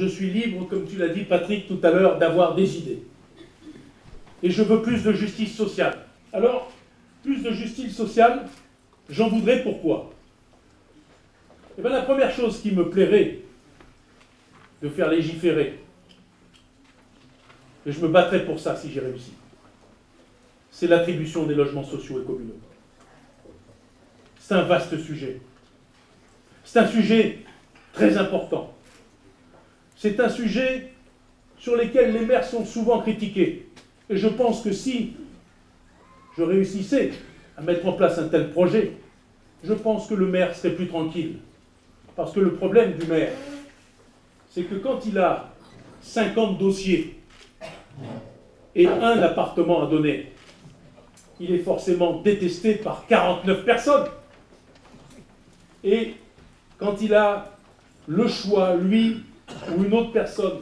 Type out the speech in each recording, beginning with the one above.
je suis libre, comme tu l'as dit Patrick tout à l'heure, d'avoir des idées. Et je veux plus de justice sociale. Alors, plus de justice sociale, j'en voudrais pourquoi? Eh bien, la première chose qui me plairait de faire légiférer, et je me battrai pour ça si j'ai réussi, c'est l'attribution des logements sociaux et communaux. C'est un vaste sujet. C'est un sujet très important. C'est un sujet sur lequel les maires sont souvent critiqués. Et je pense que si je réussissais à mettre en place un tel projet, je pense que le maire serait plus tranquille. Parce que le problème du maire, c'est que quand il a 50 dossiers et un appartement à donner, il est forcément détesté par 49 personnes. Et quand il a le choix, lui ou une autre personne,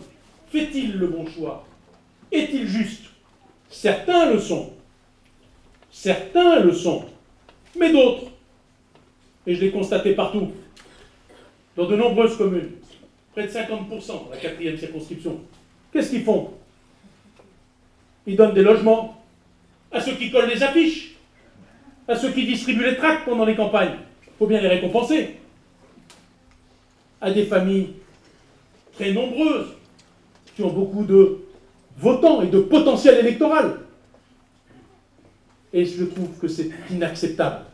fait-il le bon choix? Est-il juste? Certains le sont. Certains le sont. Mais d'autres, et je l'ai constaté partout, dans de nombreuses communes, près de 50%, la 4e circonscription, qu'est-ce qu'ils font? Ils donnent des logements à ceux qui collent les affiches, à ceux qui distribuent les tracts pendant les campagnes. Il faut bien les récompenser. À des familles très nombreuses, qui ont beaucoup de votants et de potentiel électoral. Et je trouve que c'est inacceptable.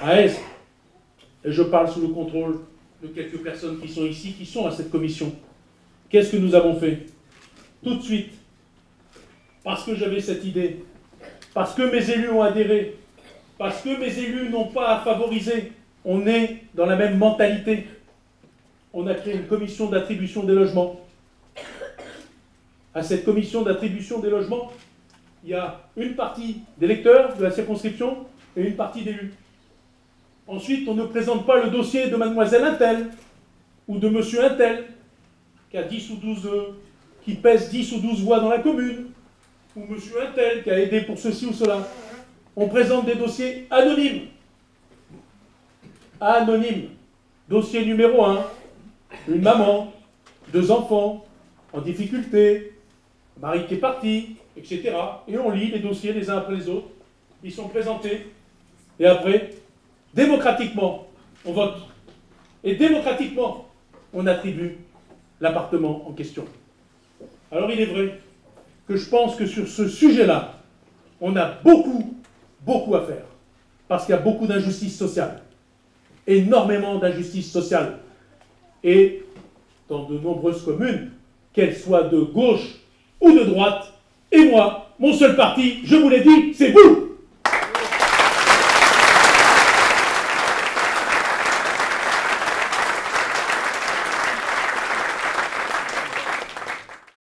À Aise, et je parle sous le contrôle de quelques personnes qui sont ici, qui sont à cette commission, qu'est-ce que nous avons fait? Tout de suite, parce que j'avais cette idée, parce que mes élus ont adhéré, parce que mes élus n'ont pas à favoriser, on est dans la même mentalité. On a créé une commission d'attribution des logements. À cette commission d'attribution des logements, il y a une partie d'électeurs de la circonscription et une partie d'élus. Ensuite, on ne présente pas le dossier de mademoiselle Untel ou de monsieur Untel qui a 10 ou 12, qui pèse 10 ou 12 voix dans la commune, ou monsieur Untel qui a aidé pour ceci ou cela. On présente des dossiers anonymes. Anonymes. Dossier numéro 1, une maman, 2 enfants, en difficulté, mari qui est parti, etc. Et on lit les dossiers les uns après les autres. Ils sont présentés. Et après, démocratiquement, on vote. Et démocratiquement, on attribue l'appartement en question. Alors il est vrai que je pense que sur ce sujet-là, on a beaucoup à faire. Parce qu'il y a beaucoup d'injustice sociale. Énormément d'injustice sociale. Et dans de nombreuses communes, qu'elles soient de gauche ou de droite, et moi, mon seul parti, je vous l'ai dit, c'est vous!